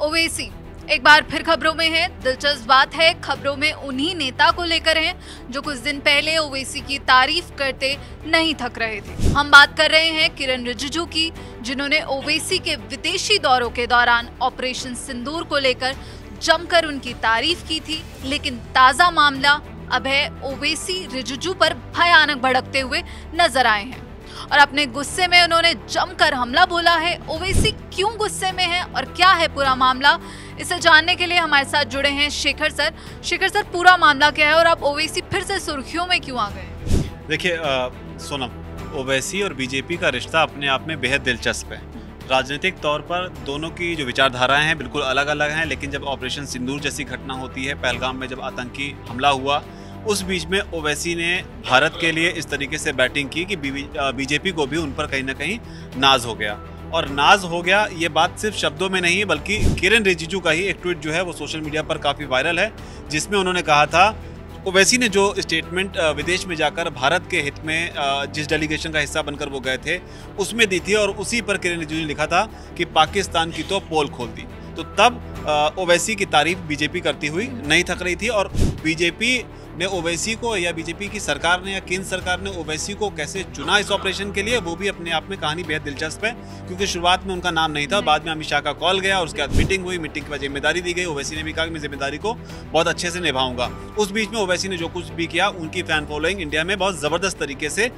ओवैसी एक बार फिर खबरों में है। दिलचस्प बात है, खबरों में उन्हीं नेता को लेकर हैं जो कुछ दिन पहले ओवैसी की तारीफ करते नहीं थक रहे थे। हम बात कर रहे हैं किरण रिजिजू की, जिन्होंने ओवैसी के विदेशी दौरों के दौरान ऑपरेशन सिंदूर को लेकर जमकर उनकी तारीफ की थी। लेकिन ताजा मामला अब है ओवैसी रिजिजू पर भयानक भड़कते हुए नजर आए हैं और अपने गुस्से में उन्होंने जमकर हमला बोला है। ओवैसी क्यों गुस्से में है और क्या है पूरा मामला, इसे जानने के लिए हमारे साथ जुड़े हैं शेखर सर। शेखर सर, पूरा मामला क्या है और अब ओवैसी फिर से सुर्खियों में क्यों आ गए? देखिए सोनम, ओवैसी और बीजेपी का रिश्ता अपने आप में बेहद दिलचस्प है। राजनीतिक तौर पर दोनों की जो विचारधाराएं हैं बिल्कुल अलग अलग हैं, लेकिन जब ऑपरेशन सिंदूर जैसी घटना होती है, पहलगाम में जब आतंकी हमला हुआ, उस बीच में ओवैसी ने भारत के लिए इस तरीके से बैटिंग की कि बीजेपी को भी उन पर कहीं ना कहीं नाज हो गया। और नाज हो गया ये बात सिर्फ शब्दों में नहीं है, बल्कि किरण रिजिजू का ही एक ट्वीट जो है वो सोशल मीडिया पर काफ़ी वायरल है, जिसमें उन्होंने कहा था, ओवैसी ने जो स्टेटमेंट विदेश में जाकर भारत के हित में जिस डेलीगेशन का हिस्सा बनकर वो गए थे उसमें दी थी, और उसी पर किरण रिजिजू ने लिखा था कि पाकिस्तान की तो पोल खोल दी। तो तब ओवैसी की तारीफ बीजेपी करती हुई नहीं थक रही थी, और बीजेपी ने ओवैसी को या बीजेपी की सरकार ने या केंद्र सरकार ने ओवैसी को कैसे चुना इस ऑपरेशन के लिए, वो भी अपने आप में कहानी बेहद दिलचस्प है। क्योंकि शुरुआत में उनका नाम नहीं था, बाद में अमित शाह का कॉल गया और उसके बाद मीटिंग हुई, मीटिंग के बाद जिम्मेदारी दी गई। ओवैसी ने भी कहा कि मैं जिम्मेदारी को बहुत अच्छे से निभाऊंगा। उस बीच में ओवैसी ने जो कुछ भी किया, उनकी फैन फॉलोइंग इंडिया में बहुत ज़बरदस्त तरीके से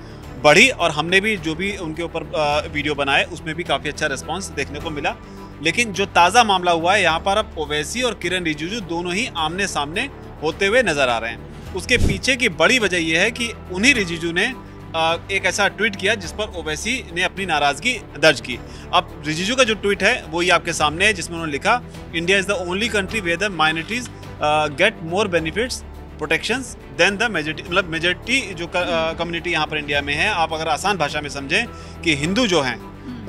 बढ़ी, और हमने भी जो भी उनके ऊपर वीडियो बनाए उसमें भी काफ़ी अच्छा रिस्पॉन्स देखने को मिला। लेकिन जो ताज़ा मामला हुआ है, यहाँ पर अब ओवैसी और किरण रिजिजू दोनों ही आमने सामने होते हुए नजर आ रहे हैं। उसके पीछे की बड़ी वजह यह है कि उन्हीं रिजिजू ने एक ऐसा ट्वीट किया जिस पर ओवैसी ने अपनी नाराजगी दर्ज की। अब रिजिजू का जो ट्वीट है वो ये आपके सामने है, जिसमें उन्होंने लिखा, India is the only country where the minorities get more benefits protections than the majority. मतलब मेजॉरिटी जो कम्युनिटी यहाँ पर इंडिया में है, आप अगर आसान भाषा में समझें कि हिंदू जो हैं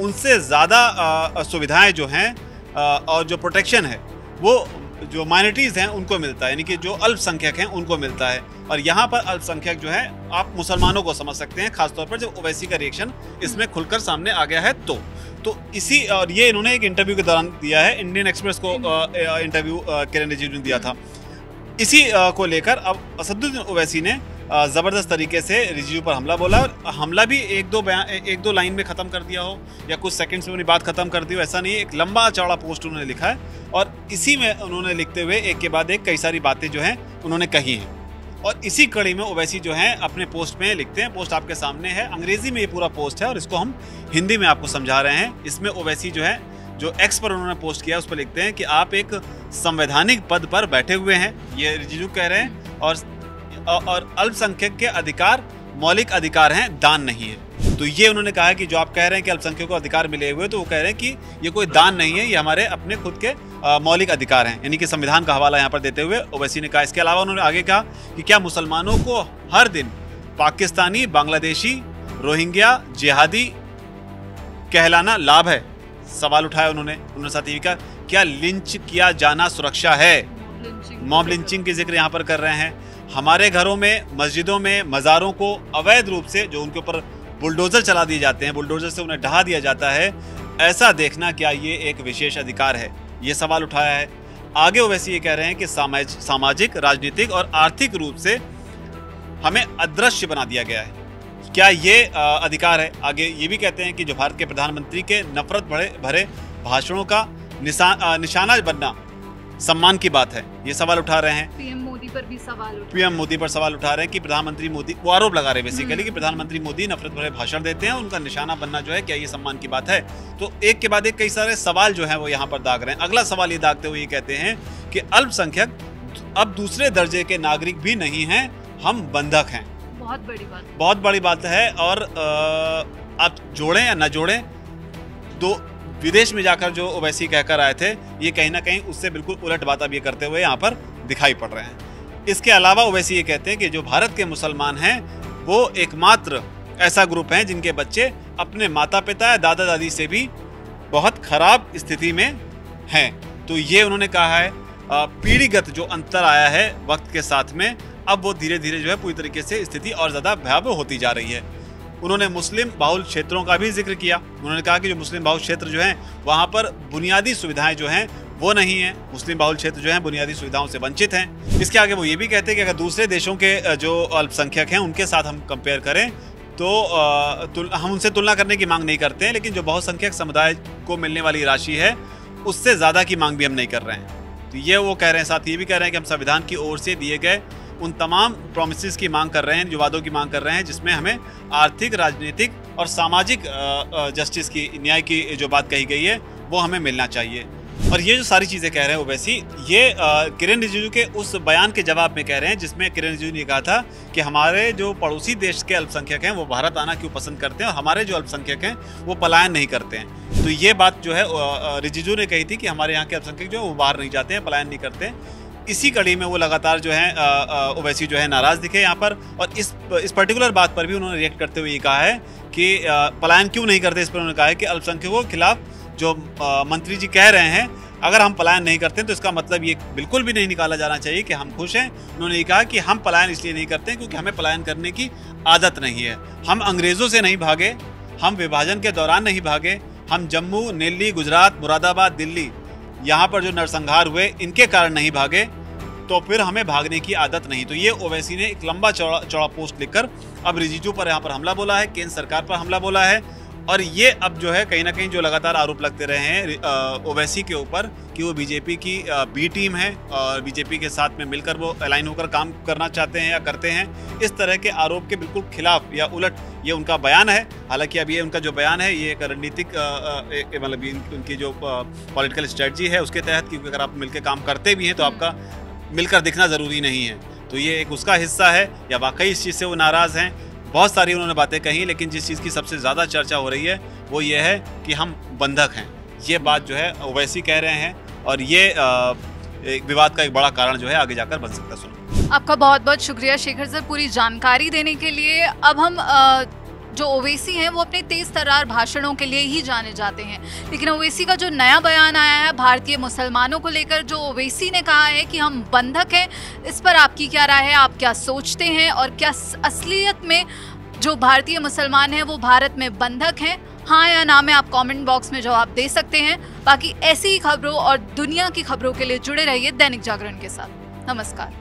उनसे ज़्यादा सुविधाएं जो हैं और जो प्रोटेक्शन है वो जो माइनॉरिटीज़ हैं उनको मिलता है, यानी कि जो अल्पसंख्यक हैं उनको मिलता है। और यहाँ पर अल्पसंख्यक जो है आप मुसलमानों को समझ सकते हैं, खासतौर पर जब ओवैसी का रिएक्शन इसमें खुलकर सामने आ गया है। तो इसी, और ये इन्होंने एक इंटरव्यू के दौरान दिया है, इंडियन एक्सप्रेस को इंटरव्यू किरण रिजिजू ने दिया था। इसी को लेकर अब असदुद्दीन ओवैसी ने ज़बरदस्त तरीके से रिजिजू पर हमला बोला, और हमला भी एक दो लाइन में ख़त्म कर दिया हो या कुछ सेकंड्स में अपनी बात ख़त्म कर दी हो, ऐसा नहीं है। एक लंबा चौड़ा पोस्ट उन्होंने लिखा है, और इसी में उन्होंने लिखते हुए एक के बाद एक कई सारी बातें जो हैं उन्होंने कही हैं। और इसी कड़ी में ओवैसी जो हैं अपने पोस्ट में लिखते हैं, पोस्ट आपके सामने है, अंग्रेज़ी में ये पूरा पोस्ट है और इसको हम हिंदी में आपको समझा रहे हैं। इसमें ओवैसी जो है, जो एक्स पर उन्होंने पोस्ट किया, उस पर लिखते हैं कि आप एक संवैधानिक पद पर बैठे हुए हैं, ये रिजिजू कह रहे हैं, और अल्पसंख्यक के अधिकार मौलिक अधिकार हैं, दान नहीं है। तो ये उन्होंने कहा है कि जो आप कह रहे हैं कि अल्पसंख्यकों को अधिकार मिले हुए, तो वो कह रहे हैं कि ये कोई दान नहीं है, ये हमारे अपने खुद के मौलिक अधिकार हैं, यानी कि संविधान का हवाला यहाँ पर देते हुए ओवैसी ने कहा। इसके अलावा उन्होंने आगे कहा कि क्या मुसलमानों को हर दिन पाकिस्तानी, बांग्लादेशी, रोहिंग्या, जिहादी कहलाना लाभ है? सवाल उठाया उन्होंने साथ ही कहा, क्या लिंच किया जाना सुरक्षा है? मॉब लिंचिंग की जिक्र यहाँ पर कर रहे हैं। हमारे घरों में, मस्जिदों में, मज़ारों को अवैध रूप से जो उनके ऊपर बुलडोज़र चला दिए जाते हैं, बुलडोज़र से उन्हें ढहा दिया जाता है, ऐसा देखना क्या ये एक विशेष अधिकार है? ये सवाल उठाया है। आगे ओवैसी ये कह रहे हैं कि सामाजिक, राजनीतिक और आर्थिक रूप से हमें अदृश्य बना दिया गया है, क्या ये अधिकार है? आगे ये भी कहते हैं कि जो भारत के प्रधानमंत्री के नफरत भरे भाषणों का निशाना बनना सम्मान की बात है, ये सवाल उठा रहे हैं। पीएम मोदी पर सवाल उठा रहे हैं कि प्रधानमंत्री मोदी, वो आरोप लगा रहे हैं बेसिकली कि प्रधानमंत्री मोदी नफरत भरे भाषण देते हैं, उनका निशाना बनना जो है, क्या ये सम्मान की बात है? तो एक के बाद एक कई सारे सवाल जो हैं वो यहाँ पर दाग रहे हैं। अगला सवाल ये दागते हुए ये कहते हैं कि अल्पसंख्यक अब दूसरे दर्जे के नागरिक भी नहीं हैं, हम बंधक हैं। बहुत बड़ी बात है। और आप जोड़ें या न जोड़ें, दो विदेश में जाकर जो ओवैसी कहकर आए थे, ये कहीं ना कहीं उससे बिल्कुल उलट बात अब ये करते हुए यहाँ पर दिखाई पड़ रहे हैं। इसके अलावा ओवैसी ये कहते हैं कि जो भारत के मुसलमान हैं वो एकमात्र ऐसा ग्रुप है जिनके बच्चे अपने माता पिता या दादा दादी से भी बहुत खराब स्थिति में हैं। तो ये उन्होंने कहा है, पीढ़ीगत जो अंतर आया है वक्त के साथ में, अब वो धीरे धीरे जो है पूरी तरीके से स्थिति और ज़्यादा भयावह होती जा रही है। उन्होंने मुस्लिम बाहुल क्षेत्रों का भी जिक्र किया। उन्होंने कहा कि जो मुस्लिम बाहुल क्षेत्र जो हैं वहाँ पर बुनियादी सुविधाएं जो हैं वो नहीं है। मुस्लिम बहुल क्षेत्र जो है बुनियादी सुविधाओं से वंचित हैं। इसके आगे वो ये भी कहते हैं कि अगर दूसरे देशों के जो अल्पसंख्यक हैं उनके साथ हम कंपेयर करें तो हम उनसे तुलना करने की मांग नहीं करते हैं, लेकिन जो बहुसंख्यक समुदाय को मिलने वाली राशि है उससे ज़्यादा की मांग भी हम नहीं कर रहे हैं। तो ये वो कह रहे हैं, साथ ये भी कह रहे हैं कि हम संविधान की ओर से दिए गए उन तमाम प्रोमिसेस की मांग कर रहे हैं, जो वादों की मांग कर रहे हैं, जिसमें हमें आर्थिक, राजनीतिक और सामाजिक जस्टिस की, न्याय की जो बात कही गई है वो हमें मिलना चाहिए। और ये जो सारी चीज़ें कह रहे हैं ओवैसी, ये किरेन रिजिजू के उस बयान के जवाब में कह रहे हैं जिसमें किरेन रिजिजू ने कहा था कि हमारे जो पड़ोसी देश के अल्पसंख्यक हैं वो भारत आना क्यों पसंद करते हैं और हमारे जो अल्पसंख्यक हैं वो पलायन नहीं करते हैं। तो ये बात जो है रिजिजू ने कही थी कि हमारे यहाँ के अल्पसंख्यक जो है वो बाहर नहीं जाते हैं, पलायन नहीं करते हैं। इसी कड़ी में वो लगातार जो है ओवैसी जो है नाराज़ दिखे यहाँ पर, और इस पर्टिकुलर बात पर भी उन्होंने रिएक्ट करते हुए ये कहा है कि पलायन क्यों नहीं करते। इस पर उन्होंने कहा है कि अल्पसंख्यकों के खिलाफ जो मंत्री जी कह रहे हैं अगर हम पलायन नहीं करते तो इसका मतलब ये बिल्कुल भी नहीं निकाला जाना चाहिए कि हम खुश हैं। उन्होंने ये कहा कि हम पलायन इसलिए नहीं करते क्योंकि हमें पलायन करने की आदत नहीं है। हम अंग्रेज़ों से नहीं भागे, हम विभाजन के दौरान नहीं भागे, हम जम्मू, दिल्ली, गुजरात, मुरादाबाद, दिल्ली यहाँ पर जो नरसंहार हुए इनके कारण नहीं भागे, तो फिर हमें भागने की आदत नहीं। तो ये ओवैसी ने एक लंबा चौड़ा पोस्ट लिखकर अब रिजिजू पर यहाँ पर हमला बोला है, केंद्र सरकार पर हमला बोला है। और ये अब जो है कहीं ना कहीं जो लगातार आरोप लगते रहे हैं ओवैसी के ऊपर कि वो बीजेपी की बी टीम है और बीजेपी के साथ में मिलकर वो अलाइन होकर काम करना चाहते हैं या करते हैं, इस तरह के आरोप के बिल्कुल खिलाफ या उलट ये उनका बयान है। हालांकि अब ये उनका जो बयान है ये एक रणनीतिक मतलब उनकी जो पॉलिटिकल स्ट्रेटजी है उसके तहत, क्योंकि अगर आप मिलकर काम करते भी हैं तो आपका मिलकर दिखना ज़रूरी नहीं है। तो ये एक उसका हिस्सा है या वाकई इस चीज़ से वो नाराज़ हैं। बहुत सारी उन्होंने बातें कही, लेकिन जिस चीज़ की सबसे ज़्यादा चर्चा हो रही है वो ये है कि हम बंधक हैं। ये बात जो है ओवैसी कह रहे हैं और ये एक विवाद का एक बड़ा कारण जो है आगे जाकर बन सकता है। सुनो, आपका बहुत बहुत शुक्रिया शेखर सर पूरी जानकारी देने के लिए। अब हम जो ओवैसी हैं वो अपने तेज तर्रार भाषणों के लिए ही जाने जाते हैं, लेकिन ओवैसी का जो नया बयान आया है भारतीय मुसलमानों को लेकर, जो ओवैसी ने कहा है कि हम बंधक हैं, इस पर आपकी क्या राय है? आप क्या सोचते हैं और क्या असलियत में जो भारतीय मुसलमान हैं वो भारत में बंधक हैं? हाँ या ना में आप कमेंट बॉक्स में जवाब दे सकते हैं। बाकी ऐसी ही खबरों और दुनिया की खबरों के लिए जुड़े रहिए दैनिक जागरण के साथ। नमस्कार।